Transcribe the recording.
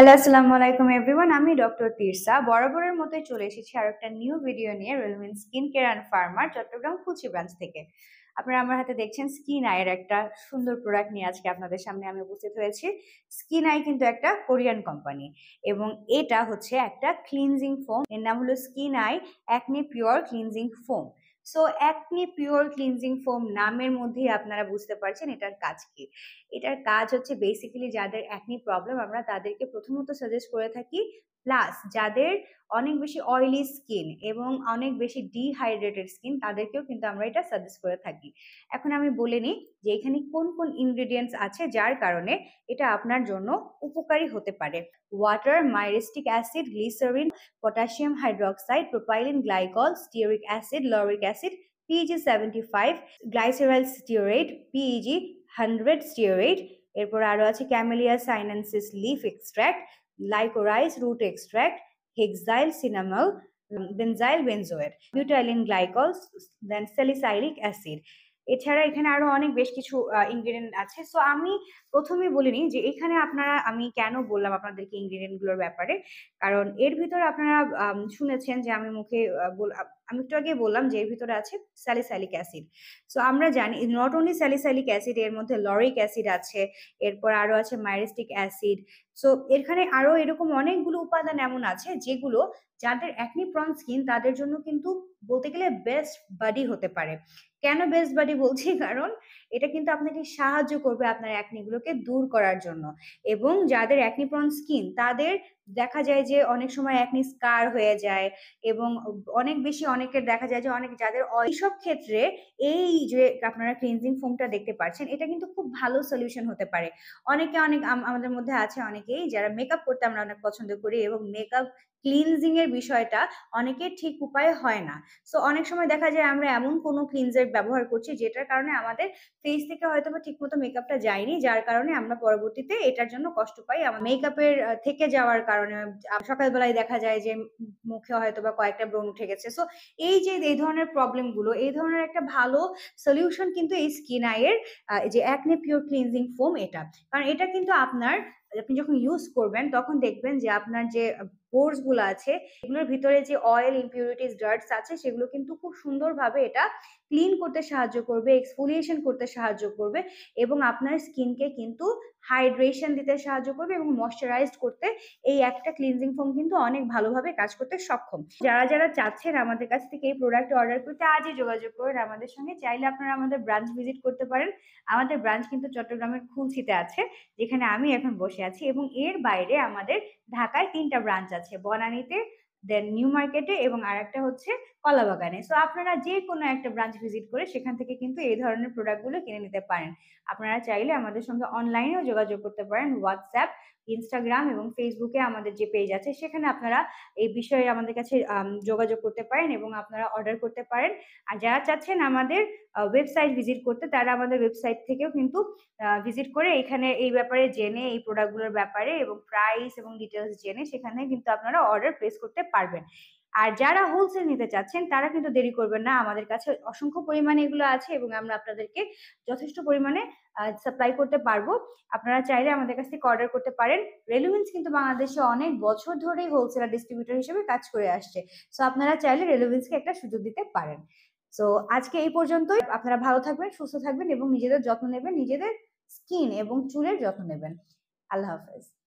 Hello, আসসালামু আলাইকুম everyone. আমি ডক্টর তিরসা। বরাবরের মতোই চলে এসেছি আর একটা নিউ ভিডিও নিয়ে রেলমিন skin care and pharma Chattogram কুচি ব্রাঞ্চ থেকে। আপনারা আমার হাতে দেখছেন স্কিন আইয়ের একটা সুন্দর প্রোডাক্ট নিয়ে আজকে আপনাদের সামনে আমি উপস্থিত হয়েছি। স্কিন আই কিন্তু একটা কোরিয়ান কোম্পানি এবং এটা হচ্ছে একটা ক্লিনজিং ফোম। এর নাম হলো skin I acne pure cleansing foam. So acne pure cleansing foam নামের মধ্যেই আপনারা বুঝতে পারছেন এটার কাজ কি। এটার কাজ হচ্ছে বেসিক্যালি যাদের অ্যাকনি প্রবলেম আমরা তাদেরকে প্রথমত সাজেস্ট করে থাকি, প্লাস যাদের অনেক বেশি অয়েলি স্কিন এবং অনেক বেশি ডিহাইড্রেটেড স্কিন তাদেরকেও কিন্তু আমরা এটা সাজেস্ট করে থাকি। এখন আমি বলে নিই যে এখানে কোন কোন ইনগ্রেডিয়েন্টস আছে যার কারণে এটা আপনার জন্য উপকারী হতে পারে। Water, myristic acid, glycerin, potassium hydroxide, propylene glycol, stearic acid, lauric acid, PEG 75, glyceryl stearate, PEG 100 stearate, এরপর আরো আছে camellia sinensis leaf extract, liquorice root extract, hexyl cinnamal, benzyl benzoate, butylene glycol, then salicylic acid. এছাড়া এখানে আরো অনেক বেশ কিছু ingredient আছে। সো আমি প্রথমে বলিনি যে এখানে আমি কেন বললাম আপনাদেরকে ইনগ্রেডিয়েন্ট গুলোর ব্যাপারে, কারণ এর ভিতরে আপনারা শুনেছেন যে আমি মুখে আমি একটু আগে বললাম যে এর ভিতরে আছে স্যালিসাইলিক অ্যাসিড। সো আমরা জানি নট অনলি স্যালিসাইলিক অ্যাসিড, এর মধ্যে লরিক অ্যাসিড আছে, এরপর আরো আছে মাইরিস্টিক অ্যাসিড। সো এখানে আরো এরকম অনেকগুলো উপাদান এমন আছে যেগুলো যাদের অ্যাকনি প্রন স্কিন তাদের জন্য কিন্তু বলতে গেলে বেস্ট বাডি হতে পারে। কেন বেস্ট বাডি বলছি, কারণ এটা কিন্তু আপনাকে সাহায্য করবে আপনার অ্যাকনি গুলোকে দূর করার জন্য। এবং যাদের অ্যাকনি প্রন স্কিন তাদের দেখা যায় যে অনেক সময় অ্যাকনি স্কার হয়ে যায় এবং অনেক বেশি অনেকের দেখা যায় যে অনেক যাদের এইসব ক্ষেত্রে এই যে আপনারা ক্লিনজিং ফোমটা দেখতে পাচ্ছেন এটা কিন্তু খুব ভালো সলিউশন হতে পারে। অনেকে অনেক আমাদের মধ্যে আছে অনেকেই যারা মেকআপ করতে আমরা অনেক পছন্দ করি এবং মেকআপ ক্লিনজিং এর বিষয়টা অনেকের ঠিক উপায়ে হয় না। সো অনেক সময় দেখা যায় আমরা এমন কোনো ক্লিনজার ব্যবহার করছি যেটার কারণে আমাদের ফেস থেকে হয়তো বা ঠিক মতো মেকআপটা যায়নি, যার কারণে আমরা পরবর্তীতে এটার জন্য কষ্ট পাই। আমার মেকআপের থেকে যাওয়ার কারণে সকালবেলায় দেখা যায় যে মুখে হয়তো বা কয়েকটা ব্রণ উঠে গেছে। সো এই যে এই ধরনের প্রবলেম গুলো, এই ধরনের একটা ভালো সলিউশন কিন্তু এই স্কিন আইয়ের যে অ্যাকনে পিওর ক্লিনজিং ফোম এটা। কারণ এটা কিন্তু আপনি যখন ইউজ করবেন তখন দেখবেন যে আপনার যে পোরস গুলো আছে এগুলোর ভিতরে যে অয়েল ইমপিউরিটিস ডার্টস আছে সেগুলো কিন্তু খুব সুন্দরভাবে এটা ক্লিন করতে সাহায্য করবে, এক্সফোলিয়েশন করতে সাহায্য করবে এবং আপনার স্কিনকে কিন্তু হাইড্রেশন দিতে সাহায্য করবে এবং ময়শ্চারাইজড করতে এই একটা ক্লিনজিং ফোম কিন্তু অনেক ভালোভাবে কাজ করতে সক্ষম। যারা যারা চাচ্ছেন আমাদের কাছ থেকে এই প্রোডাক্ট অর্ডার করতে আজই যোগাযোগ করুন আমাদের সঙ্গে। চাইলে আপনারা আমাদের ব্রাঞ্চ ভিজিট করতে পারেন। আমাদের ব্রাঞ্চ কিন্তু চট্টগ্রামের খুলশীতে আছে, যেখানে আমি এখন বসে আছি, এবং এর বাইরে আমাদের ঢাকায় ৩টা ব্রাঞ্চ আছে, বনানীতে, দেন নিউ মার্কেটে এবং আরেকটা হচ্ছে কলাবাগানে। সো আপনারা যে কোনো একটা ব্রাঞ্চ ভিজিট করে সেখান থেকে কিন্তু এই ধরনের প্রোডাক্টগুলো কিনে নিতে পারেন। আপনারা চাইলে আমাদের সঙ্গে অনলাইনেও যোগাযোগ করতে পারেন, হোয়াটসঅ্যাপ, ইনস্টাগ্রাম এবং ফেসবুকে আমাদের যে পেজ আছে সেখানে আপনারা এই বিষয়ে আমাদের কাছে যোগাযোগ করতে পারেন এবং আপনারা অর্ডার করতে পারেন। আর যারা চাচ্ছেন আমাদের ওয়েবসাইট ভিজিট করতে তারা আমাদের ওয়েবসাইট থেকেও কিন্তু ভিজিট করে এখানে এই ব্যাপারে জেনে, এই প্রোডাক্টগুলোর ব্যাপারে এবং প্রাইস এবং ডিটেলস জেনে সেখানে কিন্তু আপনারা অর্ডার প্লেস করতে পারবেন। আর যারা হোলসেল নিতে চাচ্ছেন তারা কিন্তু দেরি করবেন না, আমাদের কাছে অসংখ্য পরিমাণে এগুলো আছে এবং আমরা আপনাদেরকে যথেষ্ট পরিমাণে সাপ্লাই করতে পারবো। আপনারা চাইলে আমাদের কাছ থেকে অর্ডার করতে পারেন। রেলুমেন্স কিন্তু বাংলাদেশে অনেক বছর ধরেই হোলসেলার ডিস্ট্রিবিউটর হিসেবে কাজ করে আসছে। সো আপনারা চাইলে রেলুমেন্সকে একটা সুযোগ দিতে পারেন। সো আজকে এই পর্যন্তই। আপনারা ভালো থাকবেন, সুস্থ থাকবেন এবং নিজেদের যত্ন নেবেন, নিজেদের স্কিন এবং চুলের যত্ন নেবেন। আল্লাহ হাফেজ।